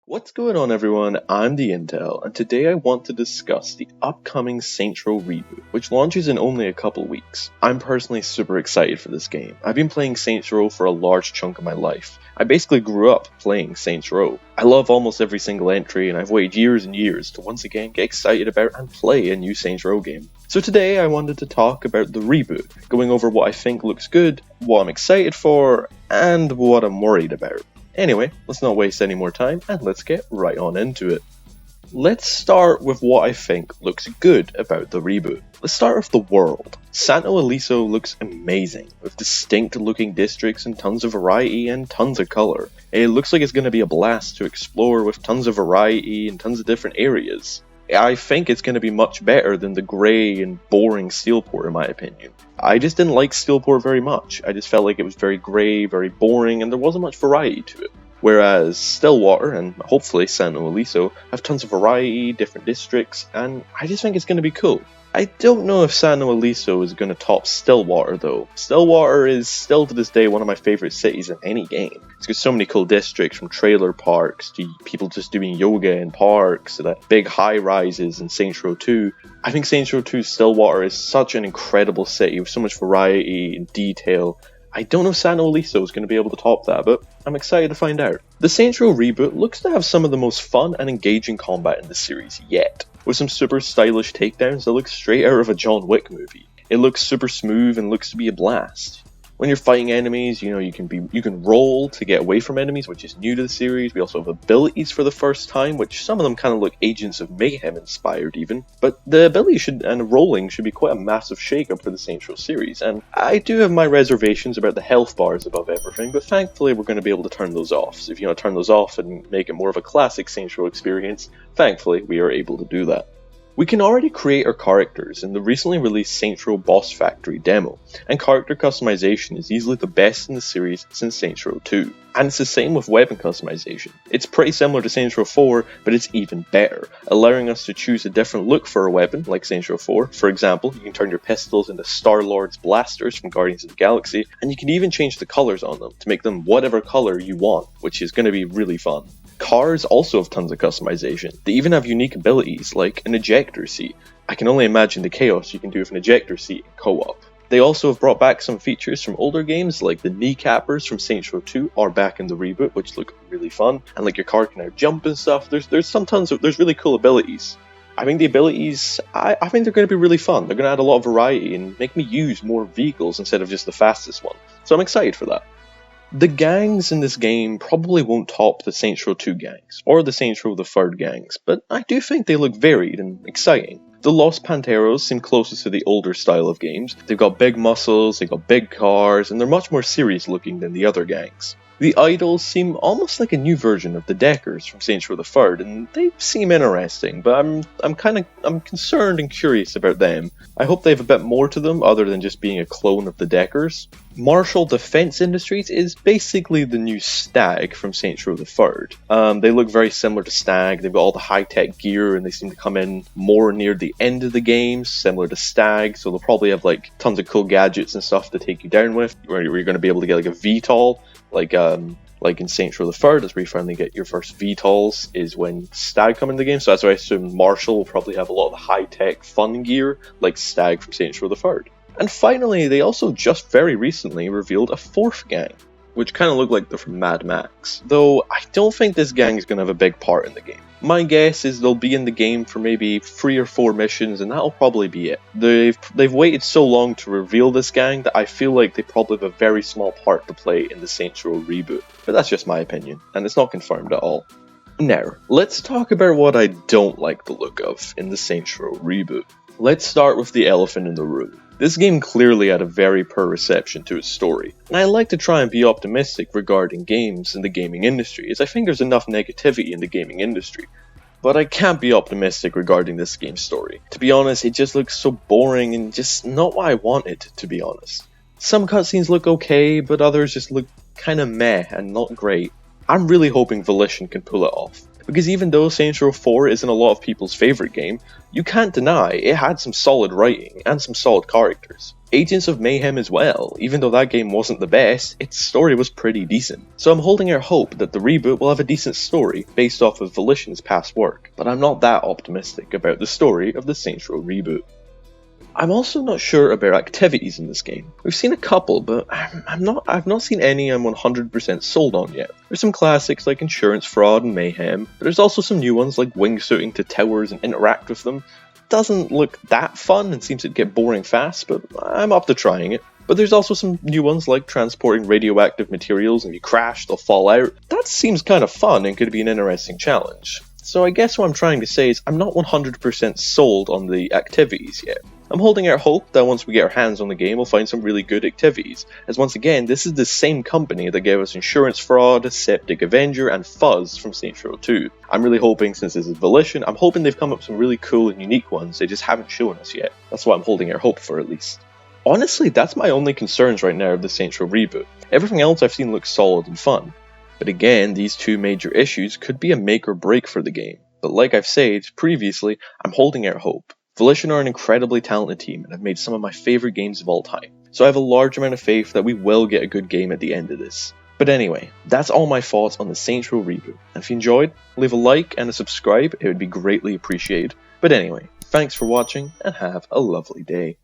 What's going on, everyone? I'm the Intel, and today I want to discuss the upcoming Saints Row Reboot, which launches in only a couple weeks. I'm personally super excited for this game. I've been playing Saints Row for a large chunk of my life. I basically grew up playing Saints Row. I love almost every single entry, and I've waited years and years to once again get excited about and play a new Saints Row game. So today I wanted to talk about the reboot, going over what I think looks good, what I'm excited for, and what I'm worried about. Anyway, let's not waste any more time and let's get right on into it. Let's start with what I think looks good about the reboot. Let's start with the world. Santo Ileso looks amazing, with distinct looking districts and tons of variety and tons of colour. It looks like it's going to be a blast to explore with tons of variety and tons of different areas. I think it's going to be much better than the grey and boring Steelport in my opinion. I just didn't like Steelport very much. I just felt like it was very grey, very boring, and there wasn't much variety to it. Whereas Stillwater and hopefully Santo Ileso have tons of variety, different districts, and I just think it's going to be cool. I don't know if Santo Ileso is going to top Stillwater though. Stillwater is still to this day one of my favourite cities in any game. It's got so many cool districts, from trailer parks to people just doing yoga in parks to the big high rises in Saints Row 2. I think Saints Row 2 Stillwater is such an incredible city with so much variety and detail. I don't know if Santo Ileso is going to be able to top that, but I'm excited to find out. The Saints Row reboot looks to have some of the most fun and engaging combat in the series yet, with some super stylish takedowns that look straight out of a John Wick movie. It looks super smooth and looks to be a blast. When you're fighting enemies, you can roll to get away from enemies, which is new to the series. We also have abilities for the first time, which some of them kind of look Agents of Mayhem inspired even. But the ability and rolling should be quite a massive shake-up for the Saints Row series, and I do have my reservations about the health bars above everything, but thankfully we're going to be able to turn those off. So if you want to turn those off and make it more of a classic Saints Row experience, thankfully we are able to do that. We can already create our characters in the recently released Saints Row Boss Factory demo, and character customization is easily the best in the series since Saints Row 2. And it's the same with weapon customization. It's pretty similar to Saints Row 4, but it's even better, allowing us to choose a different look for a weapon, like Saints Row 4. For example, you can turn your pistols into Star-Lord's blasters from Guardians of the Galaxy, and you can even change the colours on them to make them whatever colour you want, which is going to be really fun. Cars also have tons of customization. They even have unique abilities, like an ejector seat. I can only imagine the chaos you can do with an ejector seat in co-op. They also have brought back some features from older games, like the kneecappers from Saints Row 2 are back in the reboot, which look really fun, and like your car can now jump and stuff. There's really cool abilities. I think the abilities, I think they're going to be really fun. They're going to add a lot of variety and make me use more vehicles instead of just the fastest one. So I'm excited for that. The gangs in this game probably won't top the Saints Row 2 gangs, or the Saints Row the 3rd gangs, but I do think they look varied and exciting. The Los Panteros seem closest to the older style of games. They've got big muscles, they've got big cars, and they're much more serious looking than the other gangs. The Idols seem almost like a new version of the Deckers from Saints Row the 3rd, and they seem interesting, but I'm concerned and curious about them. I hope they have a bit more to them other than just being a clone of the Deckers. Marshall Defense Industries is basically the new Stag from Saints Row the 3rd. They look very similar to Stag. They've got all the high-tech gear, and they seem to come in more near the end of the game, similar to Stag, so they'll probably have like tons of cool gadgets and stuff to take you down with, where you're going to be able to get like a VTOL, like in Saints Row the 3rd, that's where you finally get your first VTOLs, is when Stag come into the game, so that's why I assume Marshall will probably have a lot of the high-tech fun gear, like Stag from Saints Row the 3rd. And finally, they also just very recently revealed a 4th gang, which kind of look like they're from Mad Max, though I don't think this gang is going to have a big part in the game. My guess is they'll be in the game for maybe 3 or 4 missions, and that'll probably be it. They've waited so long to reveal this gang that I feel like they probably have a very small part to play in the Saints Row reboot. But that's just my opinion, and it's not confirmed at all. Now, let's talk about what I don't like the look of in the Saints Row reboot. Let's start with the elephant in the room. This game clearly had a very poor reception to its story, and I like to try and be optimistic regarding games in the gaming industry, as I think there's enough negativity in the gaming industry. But I can't be optimistic regarding this game's story. To be honest, it just looks so boring and just not what I wanted, to be honest. Some cutscenes look okay, but others just look kinda meh and not great. I'm really hoping Volition can pull it off. Because even though Saints Row 4 isn't a lot of people's favourite game, you can't deny it had some solid writing and some solid characters. Agents of Mayhem as well. Even though that game wasn't the best, its story was pretty decent. So I'm holding out hope that the reboot will have a decent story based off of Volition's past work, but I'm not that optimistic about the story of the Saints Row reboot. I'm also not sure about activities in this game. We've seen a couple, but I've not seen any I'm 100% sold on yet. There's some classics like insurance fraud and mayhem, but there's also some new ones like wingsuiting to towers and interact with them. Doesn't look that fun and seems to get boring fast, but I'm up to trying it. But there's also some new ones like transporting radioactive materials, and if you crash, they'll fall out. That seems kind of fun and could be an interesting challenge. So I guess what I'm trying to say is I'm not 100% sold on the activities yet. I'm holding out hope that once we get our hands on the game, we'll find some really good activities, as once again, this is the same company that gave us Insurance Fraud, Septic Avenger, and Fuzz from Saints Row 2. I'm really hoping, since this is Volition, I'm hoping they've come up with some really cool and unique ones they just haven't shown us yet. That's what I'm holding out hope for, at least. Honestly, that's my only concerns right now of the Saints Row reboot. Everything else I've seen looks solid and fun. But again, these two major issues could be a make or break for the game. But like I've said previously, I'm holding out hope. Volition are an incredibly talented team and have made some of my favourite games of all time, so I have a large amount of faith that we will get a good game at the end of this. But anyway, that's all my thoughts on the Saints Row reboot, and if you enjoyed, leave a like and a subscribe, it would be greatly appreciated. But anyway, thanks for watching and have a lovely day.